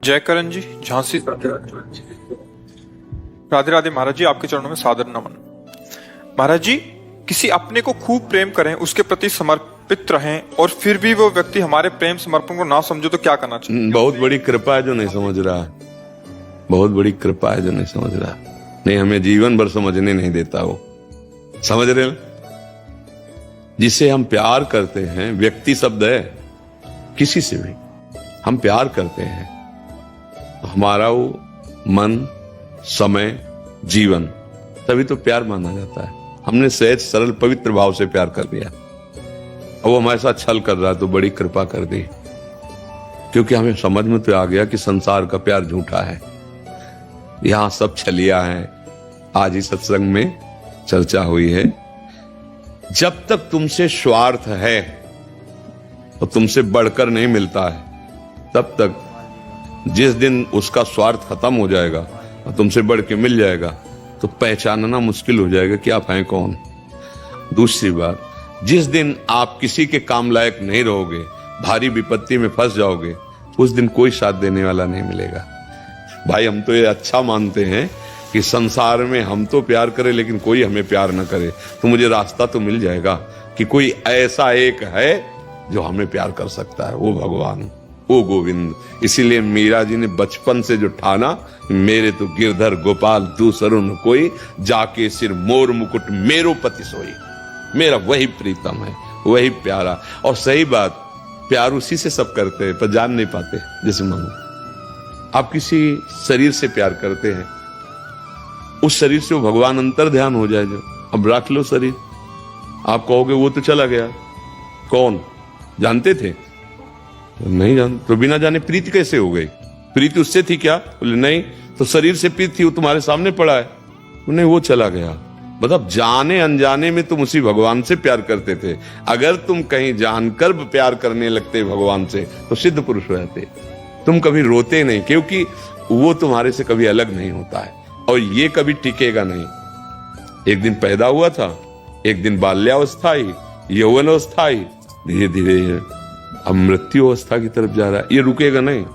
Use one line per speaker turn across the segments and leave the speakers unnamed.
जयकरण जी, झांसी। राधे राधे महाराज जी, आपके चरणों में सादर नमन। महाराज जी, किसी अपने को खूब प्रेम करें, उसके प्रति समर्पित रहें और फिर भी वो व्यक्ति हमारे प्रेम समर्पण को ना समझो तो क्या करना चाहिए?
बहुत बड़ी कृपा है जो नहीं समझ रहा, बहुत बड़ी कृपा है जो नहीं समझ रहा। नहीं, हमें जीवन भर समझने नहीं देता वो। समझ रहे हैं? जिसे हम प्यार करते हैं, व्यक्ति शब्द है, किसी से भी हम प्यार करते हैं, तो हमारा वो मन, समय, जीवन, तभी तो प्यार माना जाता है। हमने सहज सरल पवित्र भाव से प्यार कर दिया, अब वो हमारे साथ छल कर रहा है तो बड़ी कृपा कर दी, क्योंकि हमें समझ में तो आ गया कि संसार का प्यार झूठा है, यहां सब छलिया है। आज ही सत्संग में चर्चा हुई है, जब तक तुमसे स्वार्थ है और तुमसे बढ़कर नहीं मिलता है, तब तक जिस दिन उसका स्वार्थ खत्म हो जाएगा और तुमसे बढ़ के मिल जाएगा तो पहचानना मुश्किल हो जाएगा कि आप हैं कौन। दूसरी बात, जिस दिन आप किसी के काम लायक नहीं रहोगे, भारी विपत्ति में फंस जाओगे, उस दिन कोई साथ देने वाला नहीं मिलेगा। भाई, हम तो ये अच्छा मानते हैं कि संसार में हम तो प्यार करें लेकिन कोई हमें प्यार न करे, तो मुझे रास्ता तो मिल जाएगा कि कोई ऐसा एक है जो हमें प्यार कर सकता है, वो भगवान, वो गोविंद। इसीलिए मीरा जी ने बचपन से जो ठाना, मेरे तो गिरधर गोपाल दूसरों न कोई, जाके सिर मोर मुकुट मेरो पति सोई। मेरा वही प्रीतम है, वही प्यारा। और सही बात, प्यार उसी से सब करते हैं पर जान नहीं पाते। जैसे मानो आप किसी शरीर से प्यार करते हैं, उस शरीर से वो भगवान अंतर ध्यान हो जाए जो, अब रख लो शरीर, आप कहोगे वो तो चला गया, कौन जानते थे? नहीं जानते, तो बिना जाने प्रीति कैसे हो गई? प्रीति उससे थी क्या? बोले नहीं, तो शरीर से प्रीति थी, वो तुम्हारे सामने पड़ा है। नहीं, वो चला गया। मतलब जाने अनजाने में तुम उसी भगवान से प्यार करते थे। अगर तुम कहीं जानकर प्यार करने लगते भगवान से तो सिद्ध पुरुष रहते, तुम कभी रोते नहीं, क्योंकि वो तुम्हारे से कभी अलग नहीं होता है और ये कभी टिकेगा नहीं। एक दिन पैदा हुआ था, एक दिन बाल्यावस्था आई, यौवनावस्था आई, धीरे धीरे अब मृत्यु अवस्था की तरफ जा रहा है। ये रुकेगा नहीं,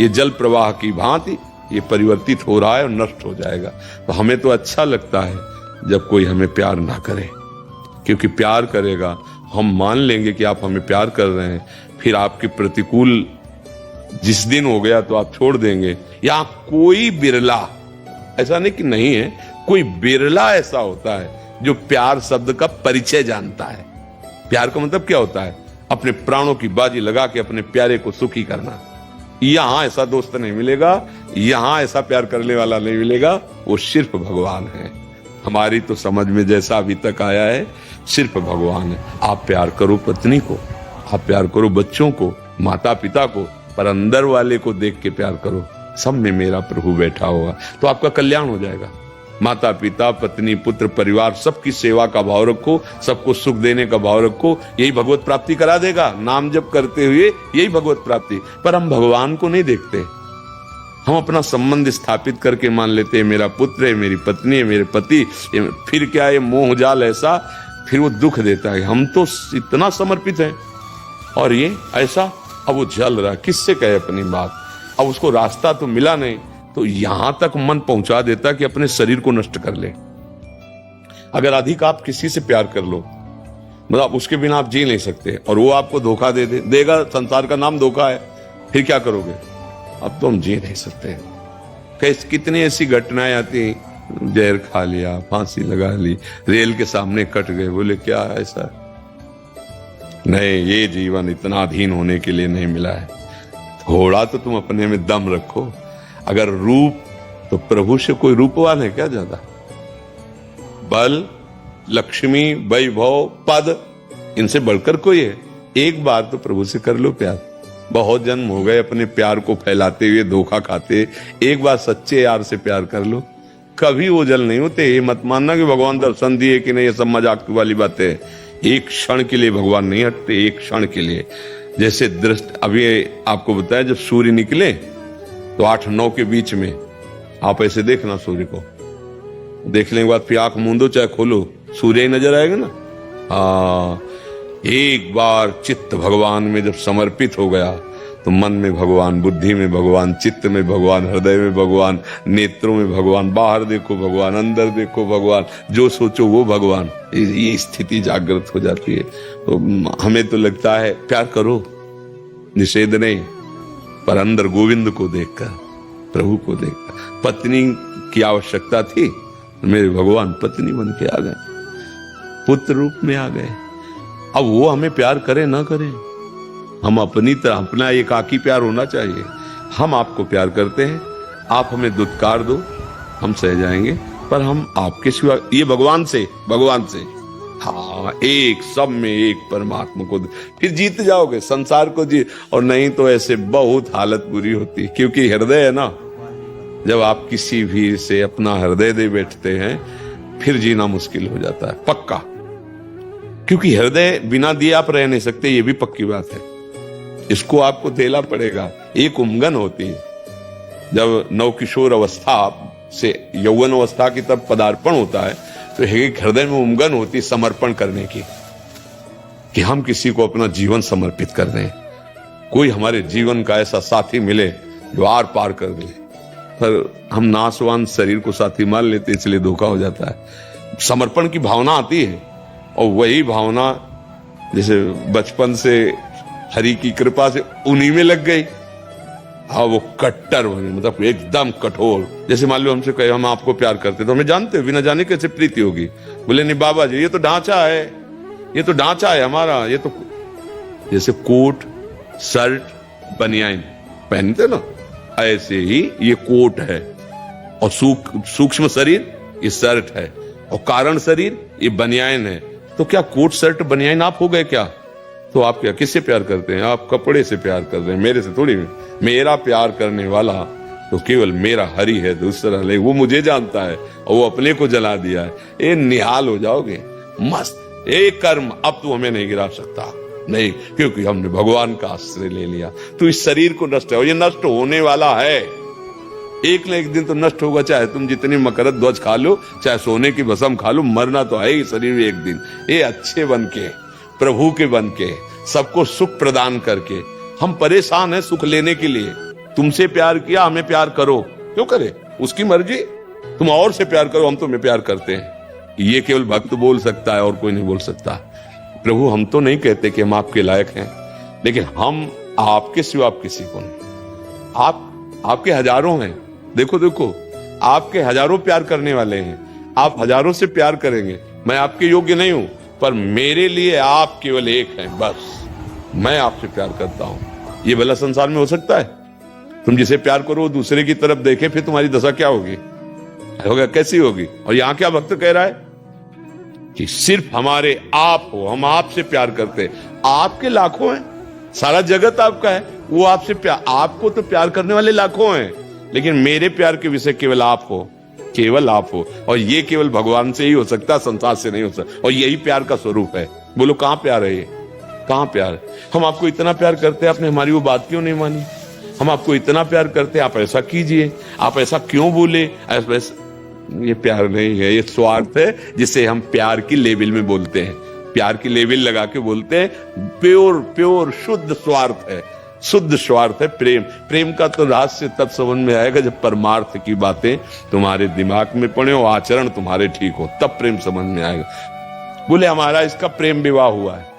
ये जल प्रवाह की भांति ये परिवर्तित हो रहा है और नष्ट हो जाएगा। तो हमें तो अच्छा लगता है जब कोई हमें प्यार ना करे, क्योंकि प्यार करेगा, हम मान लेंगे कि आप हमें प्यार कर रहे हैं, फिर आपके प्रतिकूल जिस दिन हो गया तो आप छोड़ देंगे। या कोई बिरला, ऐसा नहीं कि नहीं है, कोई बिरला ऐसा होता है जो प्यार शब्द का परिचय जानता है। प्यार का मतलब क्या होता है? अपने प्राणों की बाजी लगा के अपने प्यारे को सुखी करना। यहां ऐसा दोस्त नहीं मिलेगा, यहां ऐसा प्यार करने वाला नहीं मिलेगा, वो सिर्फ भगवान है। हमारी तो समझ में जैसा अभी तक आया है, सिर्फ भगवान है। आप प्यार करो पत्नी को, आप प्यार करो बच्चों को, माता पिता को, पर अंदर वाले को देख के प्यार करो, सब में मेरा प्रभु बैठा होगा, तो आपका कल्याण हो जाएगा। माता पिता, पत्नी, पुत्र, परिवार, सबकी सेवा का भाव रखो, सबको सुख देने का भाव रखो, यही भगवत प्राप्ति करा देगा। नाम जप करते हुए यही भगवत प्राप्ति। पर हम भगवान को नहीं देखते, हम अपना संबंध स्थापित करके मान लेते हैं मेरा पुत्र है, मेरी पत्नी है, मेरे पति। फिर क्या ये मोह जाल ऐसा, फिर वो दुख देता है। हम तो इतना समर्पित हैं और ये ऐसा, अब वो जल रहा, किससे कहे अपनी बात? अब उसको रास्ता तो मिला नहीं, तो यहां तक मन पहुंचा देता कि अपने शरीर को नष्ट कर ले। अगर अधिक आप किसी से प्यार कर लो, मतलब उसके बिना आप जी नहीं सकते, और वो आपको धोखा देगा, संसार का नाम धोखा है, फिर क्या करोगे? अब तो हम जी नहीं सकते। कितनी ऐसी घटनाएं आती, जहर खा लिया, फांसी लगा ली, रेल के सामने कट गए, बोले क्या ऐसा? नहीं, ये जीवन इतना अधीन होने के लिए नहीं मिला है। थोड़ा तो तुम अपने में दम रखो। अगर रूप, तो प्रभु से कोई रूपवान है क्या ज्यादा? बल, लक्ष्मी, वैभव, पद, इनसे बढ़कर कोई है? एक बार तो प्रभु से कर लो प्यार। बहुत जन्म हो गए अपने प्यार को फैलाते हुए, धोखा खाते। एक बार सच्चे यार से प्यार कर लो, कभी वो जल नहीं होते। ये मत मानना कि भगवान दर्शन दिए कि नहीं, ये सब मजाक वाली बातें है। एक क्षण के लिए भगवान नहीं हटते, एक क्षण के लिए। जैसे दृष्टि, अभी आपको बताया, जब सूर्य निकले तो 8-9 के बीच में आप ऐसे देखना सूर्य को, देखने के बाद फिर आंख मूंदो चाहे खोलो, सूर्य ही नजर आएगा ना। एक बार चित्त भगवान में जब समर्पित हो गया तो मन में भगवान, बुद्धि में भगवान, चित्त में भगवान, हृदय में भगवान, नेत्रों में भगवान, बाहर देखो भगवान, अंदर देखो भगवान, जो सोचो वो भगवान। ये स्थिति जागृत हो जाती है। तो हमें तो लगता है प्यार करो, निषेध नहीं, पर अंदर गोविंद को देखकर, प्रभु को देखकर। पत्नी की आवश्यकता थी, मेरे भगवान पत्नी बन के आ गए, पुत्र रूप में आ गए। अब वो हमें प्यार करे ना करे, हम अपनी तरह, अपना एकाकी प्यार होना चाहिए। हम आपको प्यार करते हैं, आप हमें दुत्कार दो, हम सह जाएंगे, पर हम आपके सिवा, ये भगवान से हाँ, एक सब में एक परमात्मा को फिर जीत जाओगे संसार को और नहीं तो ऐसे बहुत हालत बुरी होती है। क्योंकि हृदय है ना, जब आप किसी भी से अपना हृदय दे बैठते हैं फिर जीना मुश्किल हो जाता है, पक्का। क्योंकि हृदय बिना दिए आप रह नहीं सकते, ये भी पक्की बात है। इसको आपको देना पड़ेगा। एक उमंगन होती है जब नवकिशोर अवस्था से यौवन अवस्था की तरफ पदार्पण होता है, तो एक हृदय में उमंगन होती है समर्पण करने की, कि हम किसी को अपना जीवन समर्पित कर दें। कोई हमारे जीवन का ऐसा साथी मिले जो आर पार कर दे। पर हम नाशवान शरीर को साथी मान लेते, इसलिए धोखा हो जाता है। समर्पण की भावना आती है, और वही भावना जैसे बचपन से हरि की कृपा से उन्हीं में लग गई। हाँ, वो कट्टर बने, मतलब एकदम कठोर। जैसे मान लो हमसे कहे हम आपको प्यार करते, तो हमें जानते हो, बिना जाने कैसे प्रीति होगी। बोले नहीं बाबा जी, ये तो ढांचा है, ये तो ढांचा है हमारा, ये तो जैसे कोट शर्ट बनियान पहनते ना, ऐसे ही ये कोट है, और सूक्ष्म शरीर ये शर्ट है, और कारण शरीर ये बनियान है। तो क्या कोट शर्ट बनियान आप हो गए क्या? तो आप क्या किससे प्यार करते हैं? आप कपड़े से प्यार कर रहे हैं, मेरे से थोड़ी। मेरा प्यार करने वाला तो केवल मेरा हरि है, दूसरा नहीं। वो मुझे जानता है और वो अपने को जला दिया है। ये निहाल हो जाओगे, मस्त। एक कर्म अब तू हमें नहीं गिरा सकता, नहीं, क्योंकि हमने भगवान का आश्रय ले लिया। तो इस शरीर को नष्ट है, और ये नष्ट होने वाला है। एक न एक दिन तो नष्ट होगा, चाहे तुम जितनी मकरत ध्वज खा लो, चाहे सोने की भस्म खा लो, मरना तो है ही शरीर में एक दिन। ये अच्छे बन के, प्रभु के बन के, सबको सुख प्रदान करके, हम परेशान हैं सुख लेने के लिए। तुमसे प्यार किया, हमें प्यार करो, क्यों करे? उसकी मर्जी। तुम और से प्यार करो, हम तुम्हें प्यार करते हैं। ये केवल भक्त बोल सकता है, और कोई नहीं बोल सकता। प्रभु, हम तो नहीं कहते कि हम आपके लायक हैं, लेकिन हम आपके सिवा आप किसी को नहीं। आपके हजारों हैं, देखो देखो, आपके हजारों प्यार करने वाले हैं, आप हजारों से प्यार करेंगे। मैं आपके योग्य नहीं हूं, पर मेरे लिए आप केवल एक हैं, बस। मैं आपसे प्यार करता हूं। ये भला संसार में हो सकता है? तुम जिसे प्यार करो दूसरे की तरफ देखे, फिर तुम्हारी दशा क्या होगी? होगा, कैसी होगी? और यहां क्या भक्त कह रहा है कि सिर्फ हमारे आप हो, हम आपसे प्यार करते। आपके लाखों हैं, सारा जगत आपका है, वो आपसे प्यार, आपको तो प्यार करने वाले लाखों हैं, लेकिन मेरे प्यार के विषय केवल आप हो, केवल आप हो। और ये केवल भगवान से ही हो सकता, संसार से नहीं हो सकता। और यही प्यार का स्वरूप है। बोलो, कहां प्यार है ये? कहां प्यार है? हम आपको इतना प्यार करते हैं, आपने हमारी वो बात क्यों नहीं मानी? हम आपको इतना प्यार करते हैं, आप ऐसा कीजिए, आप ऐसा क्यों बोले? ये प्यार नहीं है, ये स्वार्थ है, जिसे हम प्यार की लेवल में बोलते हैं। प्यार की लेवल लगा के बोलते हैं। प्योर शुद्ध स्वार्थ है, शुद्ध स्वार्थ है प्रेम। प्रेम का तो रहस्य तब समझ में आएगा जब परमार्थ की बातें तुम्हारे दिमाग में पड़े और आचरण तुम्हारे ठीक हो, तब प्रेम समझ में आएगा। बोले हमारा इसका प्रेम विवाह हुआ है,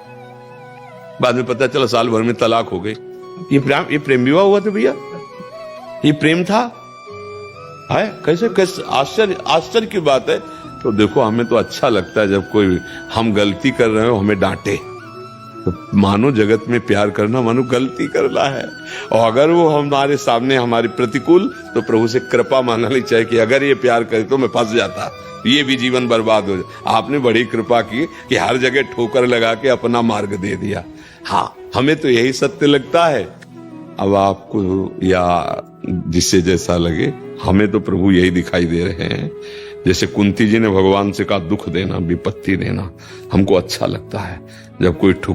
बाद में पता चला साल भर में तलाक हो गई। ये प्रेम विवाह हुआ था भैया? ये प्रेम था? है कैसे आश्चर्य की बात है। तो देखो, हमें तो अच्छा लगता है जब कोई हम गलती कर रहे हो हमें डांटे, तो मानो जगत में प्यार करना मानो गलती करना है। और अगर वो हमारे सामने हमारे प्रतिकूल, तो प्रभु से कृपा माननी चाहिए कि अगर ये प्यार करे तो मैं फंस जाता, ये भी जीवन बर्बाद हो जाए। आपने बड़ी कृपा की कि हर जगह ठोकर लगा के अपना मार्ग दे दिया। हाँ, हमें तो यही सत्य लगता है। अब आपको या जिससे जैसा लगे, हमें तो प्रभु यही दिखाई दे रहे हैं। जैसे कुंती जी ने भगवान से कहा, दुख देना, विपत्ति देना हमको अच्छा लगता है। जब कोई